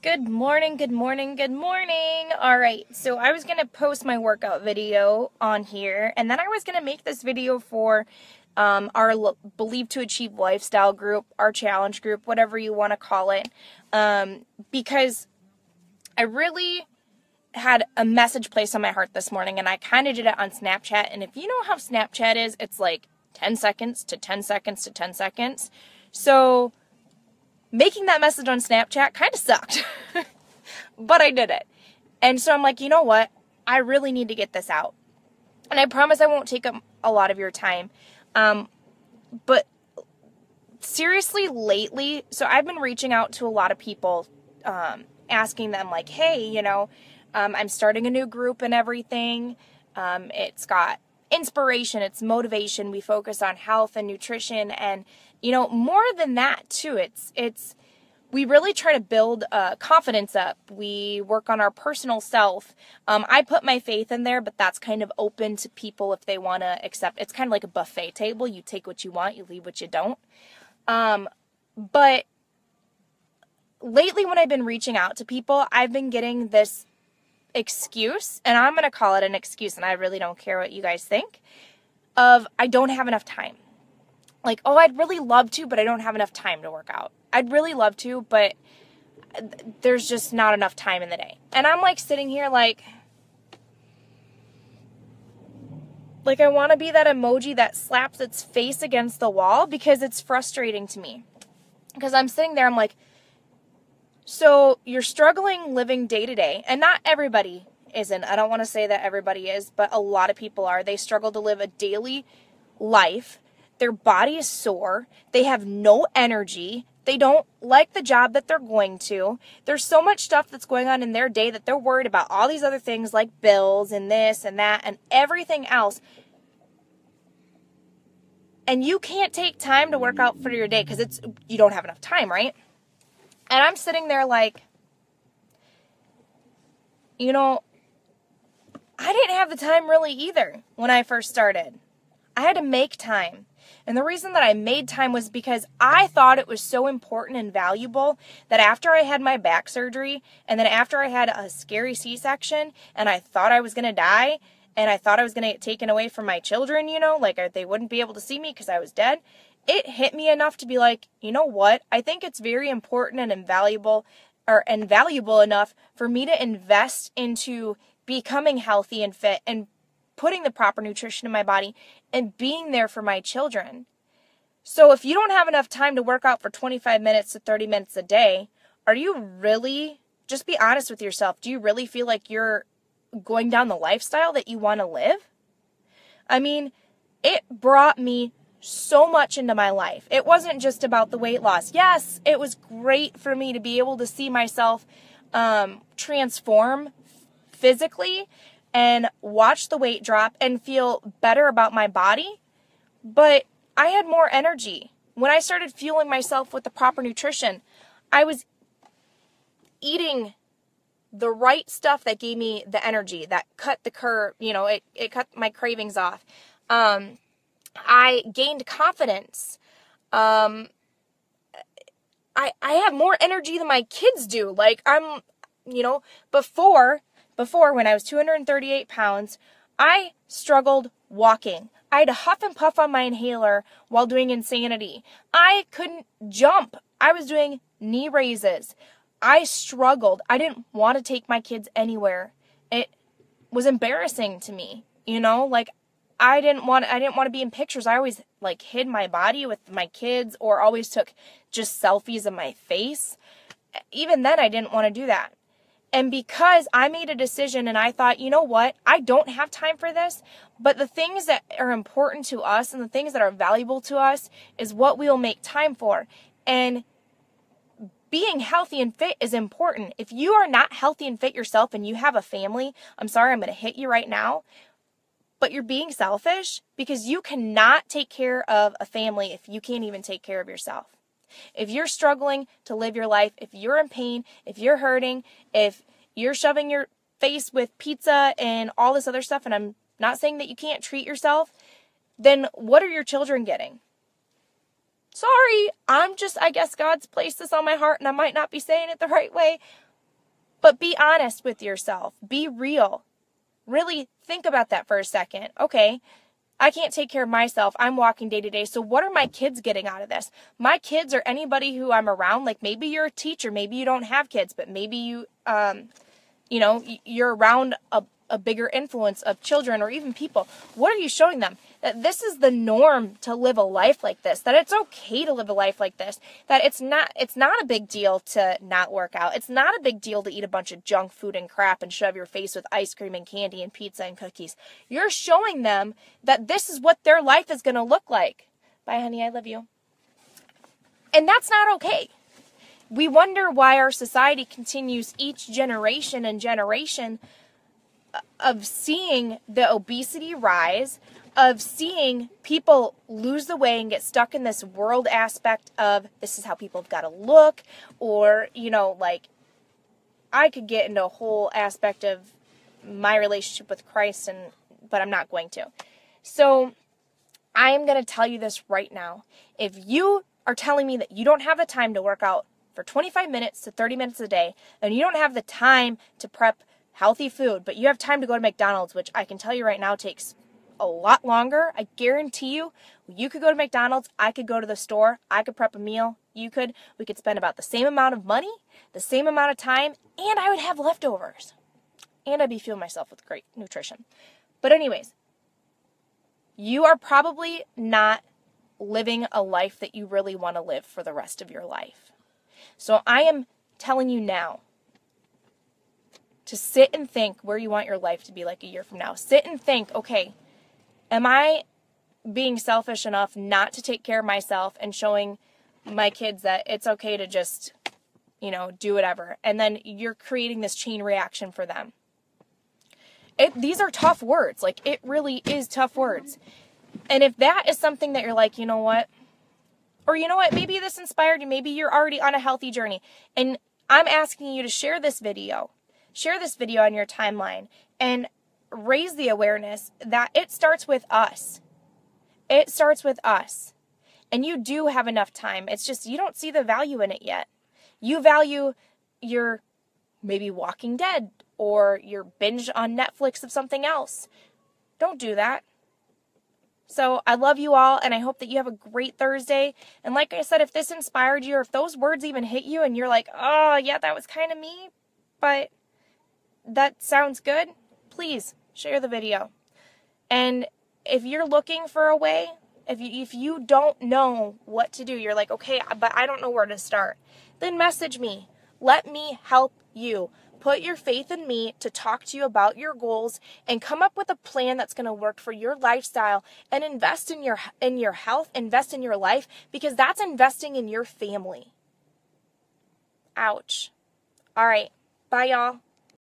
Good morning, good morning, good morning. All right, so I was going to post my workout video on here, and then I was going to make this video for our Believe to Achieve lifestyle group, our challenge group, whatever you want to call it, because I really had a message placed on my heart this morning, and I kind of did it on Snapchat, and if you know how Snapchat is, it's like 10 seconds to 10 seconds to 10 seconds. So making that message on Snapchat kind of sucked, but I did it. And so I'm like, you know what? I really need to get this out. And I promise I won't take up a lot of your time. But seriously, lately, so I've been reaching out to a lot of people, asking them like, hey, I'm starting a new group and everything. It's got inspiration, it's motivation. We focus on health and nutrition, and more than that too. We really try to build confidence up. We work on our personal self. I put my faith in there, but that's kind of open to people if they want to accept. It's kind of like a buffet table. You take what you want, you leave what you don't. But lately when I've been reaching out to people, I've been getting this excuse, and I'm going to call it an excuse, and I really don't care what you guys think, of I don't have enough time. Like, oh, I'd really love to, but I don't have enough time to work out. I'd really love to, but there's just not enough time in the day. And I'm like sitting here like I want to be that emoji that slaps its face against the wall, because it's frustrating to me. Because I'm sitting there, I'm like, so you're struggling living day to day, and not everybody isn't. I don't want to say that everybody is, but a lot of people are. They struggle to live a daily life. Their body is sore. They have no energy. They don't like the job that they're going to. There's so much stuff that's going on in their day that they're worried about all these other things like bills and this and that and everything else. And you can't take time to work out for your day because you don't have enough time, right? And I'm sitting there like, I didn't have the time really either when I first started. I had to make time. And the reason that I made time was because I thought it was so important and valuable that after I had my back surgery, and then after I had a scary C-section, and I thought I was going to die, and I thought I was going to get taken away from my children, like they wouldn't be able to see me because I was dead, it hit me enough to be like, you know what? I think it's very important and invaluable enough for me to invest into becoming healthy and fit and putting the proper nutrition in my body and being there for my children. So if you don't have enough time to work out for 25 minutes to 30 minutes a day, are you really, just be honest with yourself, do you really feel like you're going down the lifestyle that you want to live? I mean, it brought me so much into my life. It wasn't just about the weight loss. Yes, it was great for me to be able to see myself transform physically and watch the weight drop and feel better about my body. But I had more energy. When I started fueling myself with the proper nutrition, I was eating the right stuff that gave me the energy, that cut the curve, it cut my cravings off. I gained confidence. I have more energy than my kids do. Like before, when I was 238 pounds, I struggled walking. I had to huff and puff on my inhaler while doing Insanity. I couldn't jump. I was doing knee raises. I struggled. I didn't want to take my kids anywhere. It was embarrassing to me, I didn't want to be in pictures. I always hid my body with my kids, or always took just selfies of my face. Even then, I didn't want to do that. And because I made a decision and I thought, you know what, I don't have time for this, but the things that are important to us and the things that are valuable to us is what we will make time for. And being healthy and fit is important. If you are not healthy and fit yourself and you have a family, I'm sorry, I'm going to hit you right now, but you're being selfish, because you cannot take care of a family if you can't even take care of yourself. If you're struggling to live your life, if you're in pain, if you're hurting, if you're shoving your face with pizza and all this other stuff, and I'm not saying that you can't treat yourself, then what are your children getting? Sorry, I guess God's placed this on my heart, and I might not be saying it the right way, But be honest with yourself. Be real. Really think about that for a second. Okay, I can't take care of myself. I'm walking day to day. So what are my kids getting out of this? My kids or anybody who I'm around, like maybe you're a teacher, maybe you don't have kids, but maybe you're around a bigger influence of children or even people. What are you showing them? That this is the norm to live a life like this, that it's okay to live a life like this, that it's not a big deal to not work out. It's not a big deal to eat a bunch of junk food and crap and shove your face with ice cream and candy and pizza and cookies. You're showing them that this is what their life is going to look like. Bye, honey. I love you. And that's not okay. We wonder why our society continues each generation and generation of seeing the obesity rise, of seeing people lose the way and get stuck in this world aspect of this is how people have got to look, or, like I could get into a whole aspect of my relationship with Christ, but I'm not going to. So I am going to tell you this right now. If you are telling me that you don't have the time to work out for 25 minutes to 30 minutes a day, and you don't have the time to prep healthy food, but you have time to go to McDonald's, which I can tell you right now takes a lot longer. I guarantee you could go to McDonald's, I could go to the store, I could prep a meal, we could spend about the same amount of money, the same amount of time, and I would have leftovers. And I'd be fueling myself with great nutrition. But anyways, you are probably not living a life that you really want to live for the rest of your life. So I am telling you now to sit and think where you want your life to be like a year from now. Sit and think, okay, am I being selfish enough not to take care of myself and showing my kids that it's okay to just, do whatever? And then you're creating this chain reaction for them. These are tough words. Like, it really is tough words. And if that is something that you're like, you know what, maybe this inspired you. Maybe you're already on a healthy journey. And I'm asking you to share this video. Share this video on your timeline and raise the awareness that it starts with us. It starts with us. And you do have enough time. It's just you don't see the value in it yet. You value your maybe Walking Dead or your binge on Netflix of something else. Don't do that. So I love you all, and I hope that you have a great Thursday. And like I said, if this inspired you, or if those words even hit you and you're like, oh, yeah, that was kind of me, but that sounds good, please share the video. And if you're looking for a way, if you don't know what to do, you're like, okay, but I don't know where to start, then message me. Let me help you. Put your faith in me to talk to you about your goals and come up with a plan that's going to work for your lifestyle, and invest in your health, invest in your life, because that's investing in your family. Ouch. All right. Bye, y'all.